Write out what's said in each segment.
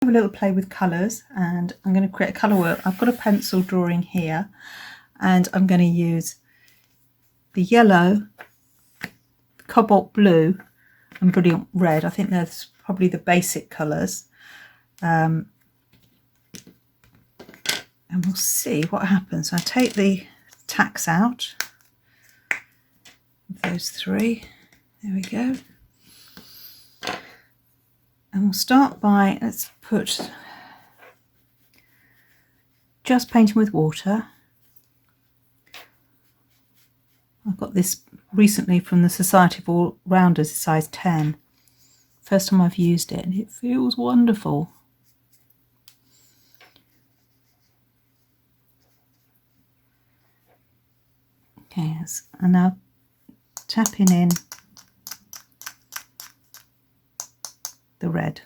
Have a little play with colours, and I'm going to create a colour work. I've got a pencil drawing here, and I'm going to use the yellow, cobalt blue and brilliant red. I think that's probably the basic colours, and we'll see what happens. So I take the tacks out of those three. There we go. And we'll start by, let's put, just painting with water. I've got this recently from the Society of All Rounders, size 10. First time I've used it, and it feels wonderful. Okay, and now tapping in the red.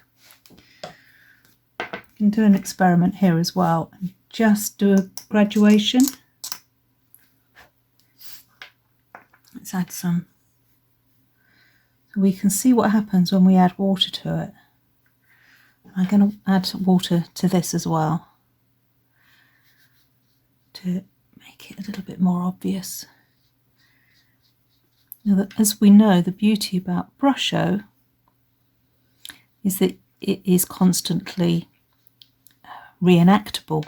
You can do an experiment here as well and just do a graduation. Let's add some, so we can see what happens when we add water to it. I'm going to add water to this as well to make it a little bit more obvious. Now, as we know, the beauty about Brusho is that it is constantly reenactable.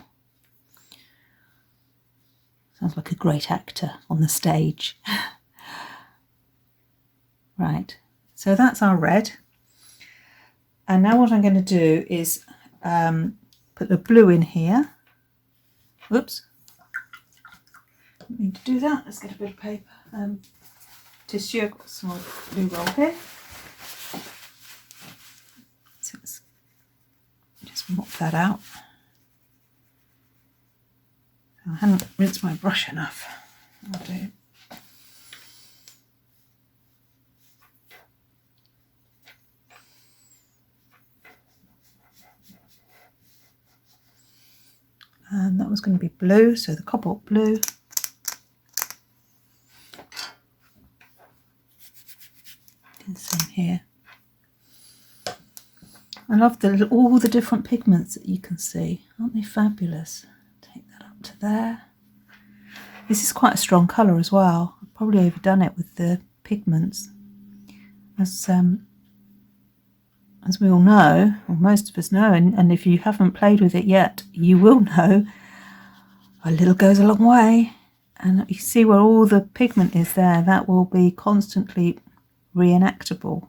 Sounds like a great actor on the stage. Right, so that's our red. And now what I'm going to do is put the blue in here. Whoops. Don't need to do that. Let's get a bit of paper. Tissue. I've got a small blue roll here. So let's just mop that out. I haven't rinsed my brush enough. I'll do. And that was going to be blue, so the cobalt blue. The same here. I love all the different pigments that you can see. Aren't they fabulous? Take that up to there. This is quite a strong colour as well. I've probably overdone it with the pigments. As we all know, or most of us know, and if you haven't played with it yet, you will know, a little goes a long way. And you see where all the pigment is there, that will be constantly reenactable.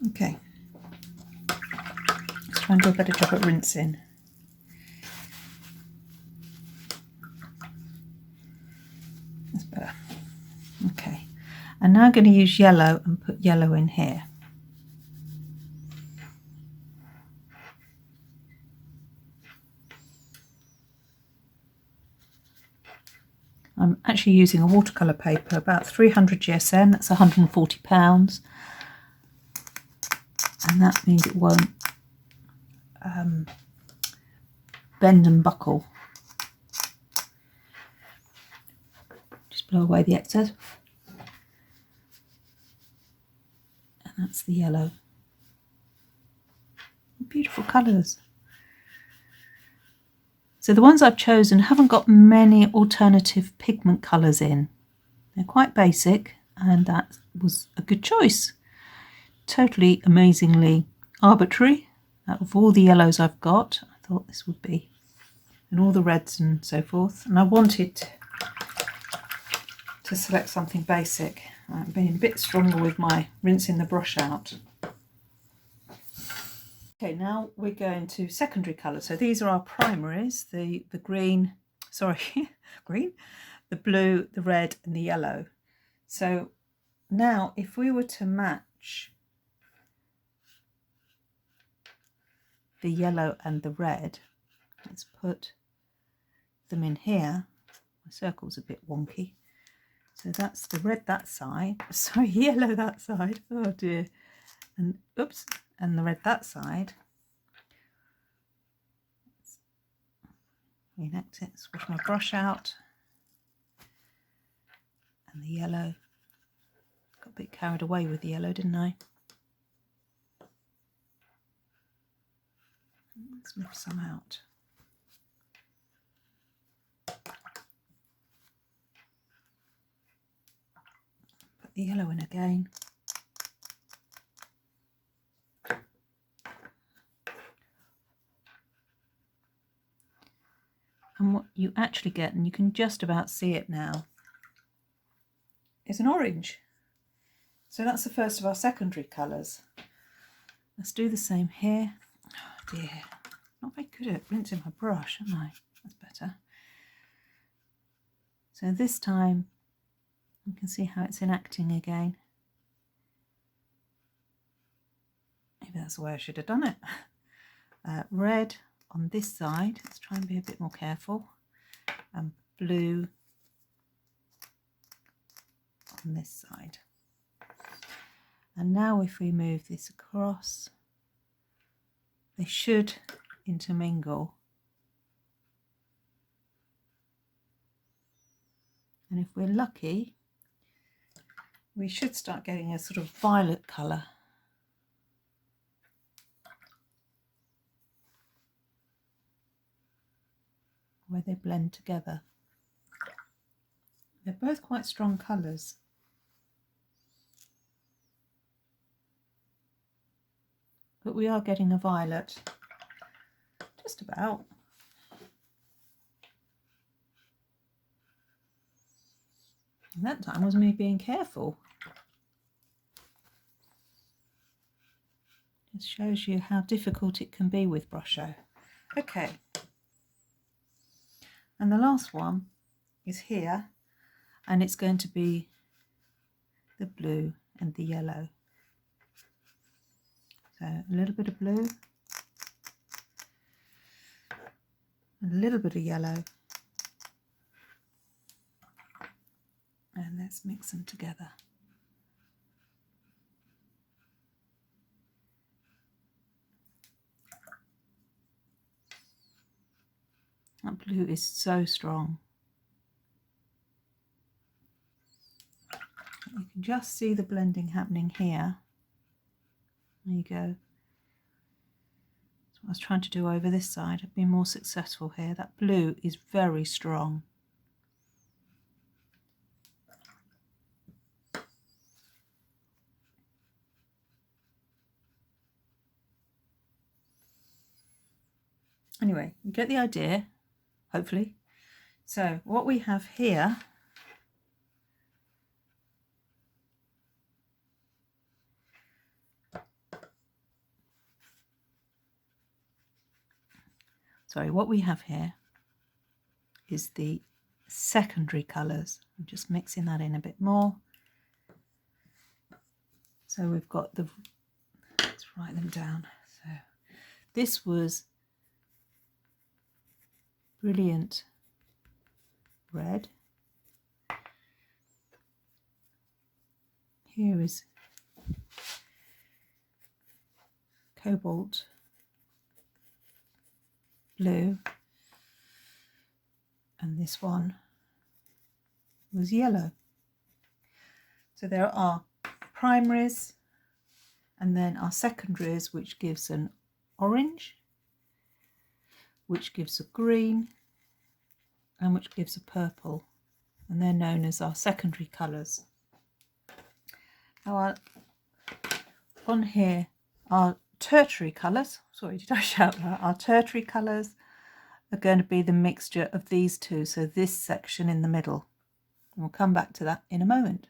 Okay, let's try and do a better job at rinsing. That's better. Okay, and now I'm going to use yellow and put yellow in here. I'm actually using a watercolour paper, about 300 GSM, that's £140. And that means it won't bend and buckle. Just blow away the excess. And that's the yellow. Beautiful colours. So the ones I've chosen haven't got many alternative pigment colours in. They're quite basic, and that was a good choice. Totally amazingly arbitrary. Out of all the yellows I've got, I thought this would be, and all the reds and so forth. And I wanted to select something basic. I'm being a bit stronger with my rinsing the brush out. Okay, now we're going to secondary colours. So these are our primaries, the green, green, the blue, the red and the yellow. So now if we were to match the yellow and the red, let's put them in here. My circle's a bit wonky. So that's the red that side, sorry, yellow that side, oh dear, and oops, and the red that side. reenact it, switch my brush out, and the yellow. Got a bit carried away with the yellow, didn't I? Let's lift some out. Put the yellow in again. And what you actually get, and you can just about see it now, is an orange. So that's the first of our secondary colours. Let's do the same here. Oh dear, not very good at rinsing my brush, am I? That's better. So this time you can see how it's enacting again. Maybe that's the way I should have done it. Red on this side, let's try and be a bit more careful, and blue on this side. And now if we move this across, they should intermingle. And if we're lucky, we should start getting a sort of violet colour. Where they blend together. They're both quite strong colours. But we are getting a violet, just about. And that time was me being careful. Just shows you how difficult it can be with Brusho. Okay. And the last one is here, and it's going to be the blue and the yellow. So a little bit of blue, a little bit of yellow, and let's mix them together. That blue is so strong. You can just see the blending happening here. There you go. That's what I was trying to do over this side. I've been more successful here. That blue is very strong. Anyway, you get the idea, hopefully. So what we have here is the secondary colours. I'm just mixing that in a bit more. So we've got the, let's write them down. So this was Brilliant Red. Here is Cobalt Blue, and this one was yellow. So there are primaries and then our secondaries, which gives an orange, which gives a green, and which gives a purple, and they're known as our secondary colours. Now on here, our tertiary colours, sorry, did I shout that? Our tertiary colours are going to be the mixture of these two, so this section in the middle. And we'll come back to that in a moment.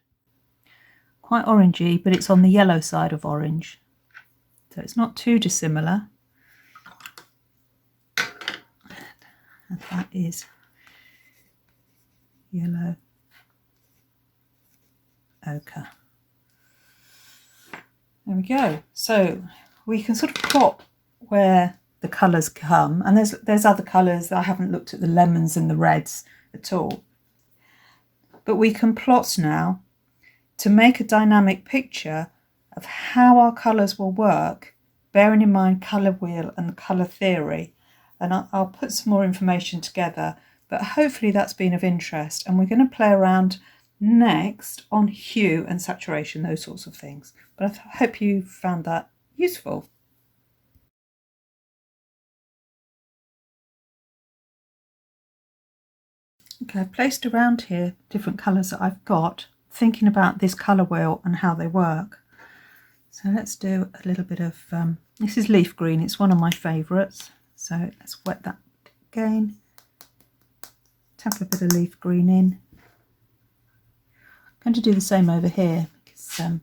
Quite orangey, but it's on the yellow side of orange, so it's not too dissimilar. And that is yellow ochre. There we go. So we can sort of plot where the colours come, and there's other colours. I haven't looked at the lemons and the reds at all, but we can plot now to make a dynamic picture of how our colours will work, bearing in mind colour wheel and colour theory, and I'll put some more information together, but hopefully that's been of interest. And we're going to play around next on hue and saturation, those sorts of things. But I hope you found that useful. Okay, I've placed around here different colours that I've got, thinking about this colour wheel and how they work. So let's do a little bit of, this is leaf green, it's one of my favourites. So let's wet that again, tap a bit of leaf green in. I'm going to do the same over here because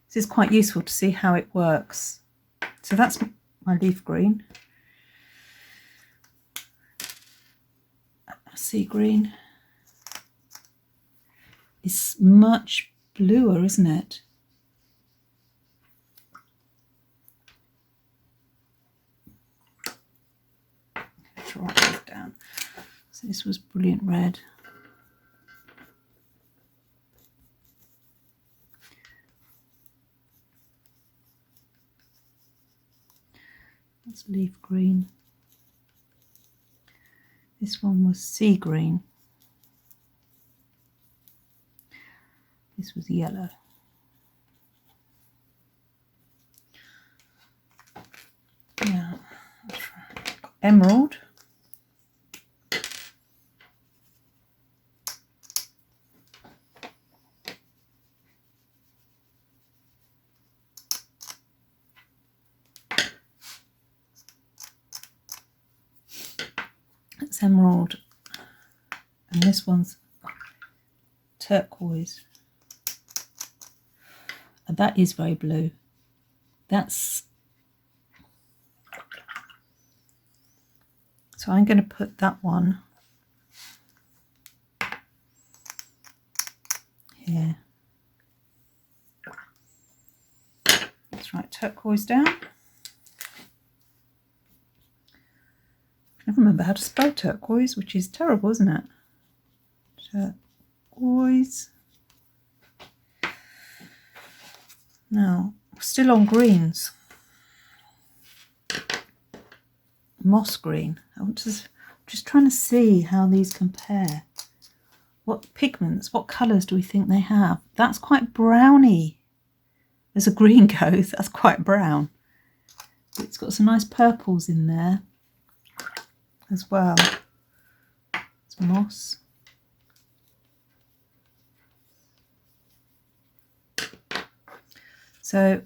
this is quite useful to see how it works. So that's my leaf green. Sea green is much bluer, isn't it? Let's write this down. So this was brilliant red. That's leaf green. This one was sea green. This was yellow. Yeah, emerald. That's emerald. And this one's turquoise. And that is very blue. That's, so I'm going to put that one here. Let's write turquoise down. I never remember how to spell turquoise, which is terrible, isn't it? Turquoise. Now, we're still on greens. Moss green. I'm just trying to see how these compare. What pigments, what colours do we think they have? That's quite browny. As a green goes, that's quite brown. It's got some nice purples in there as well. It's moss. So,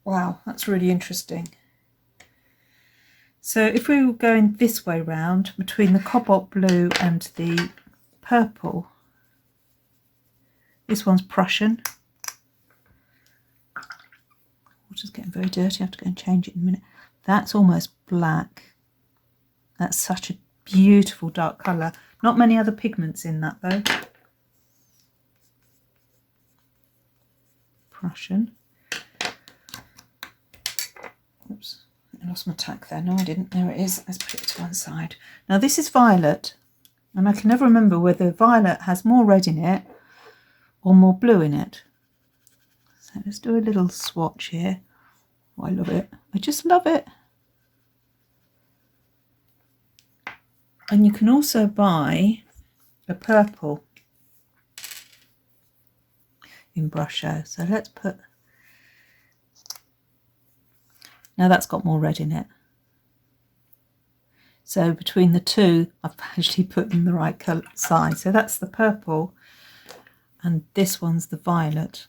wow, that's really interesting. So if we were going this way round, between the cobalt blue and the purple, this one's Prussian. Water's getting very dirty, I have to go and change it in a minute. That's almost black. That's such a beautiful dark colour. Not many other pigments in that though. Prussian. Oops, I lost my tack there. No, I didn't. There it is. Let's put it to one side. Now this is violet, and I can never remember whether violet has more red in it or more blue in it. So let's do a little swatch here. Oh, I love it. I just love it. And you can also buy a purple in Brusho. So let's put, now that's got more red in it. So between the two, I've actually put them the right colour size. So that's the purple, and this one's the violet.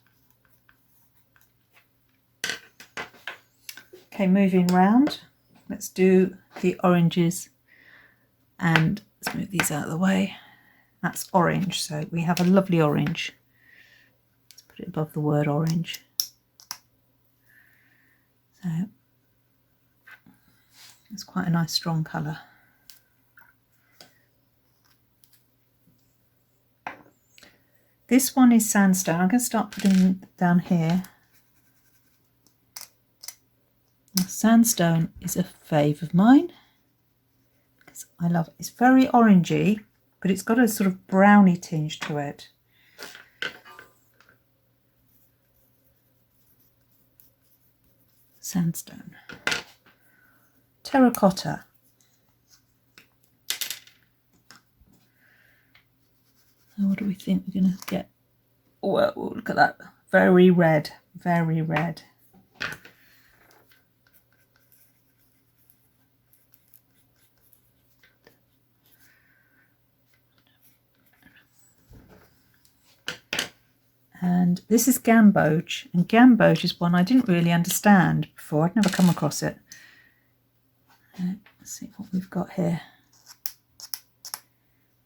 Okay, moving round, let's do the oranges, and let's move these out of the way. That's orange, so we have a lovely orange. Let's put it above the word orange. So it's quite a nice strong colour. This one is sandstone. I'm going to start putting them down here. Now, sandstone is a fave of mine because I love it. It's very orangey, but it's got a sort of browny tinge to it. Sandstone. terracotta. So what do we think we're going to get? Whoa, look at that. Very red, very red. And this is gamboge, and gamboge is one I didn't really understand before. I'd never come across it. Let's see what we've got here.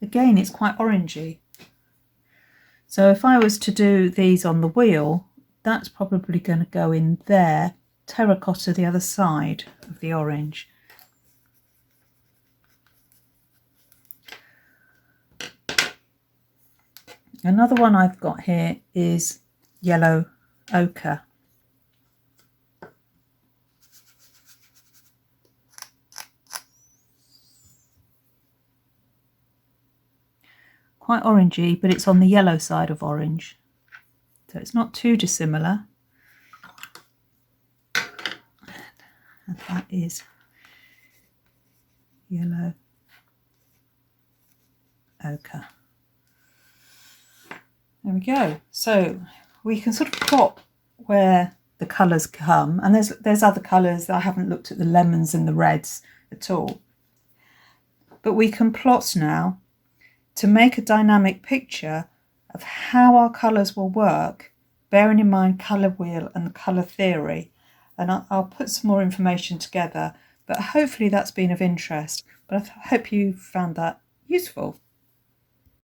Again, it's quite orangey. So if I was to do these on the wheel, that's probably going to go in there, terracotta the other side of the orange. Another one I've got here is yellow ochre. Quite orangey, but it's on the yellow side of orange. So it's not too dissimilar. And that is yellow ochre. There we go. So we can sort of plot where the colours come, and there's other colours. I haven't looked at the lemons and the reds at all, but we can plot now to make a dynamic picture of how our colours will work, bearing in mind colour wheel and colour theory. And I'll put some more information together, but hopefully that's been of interest. But I hope you found that useful.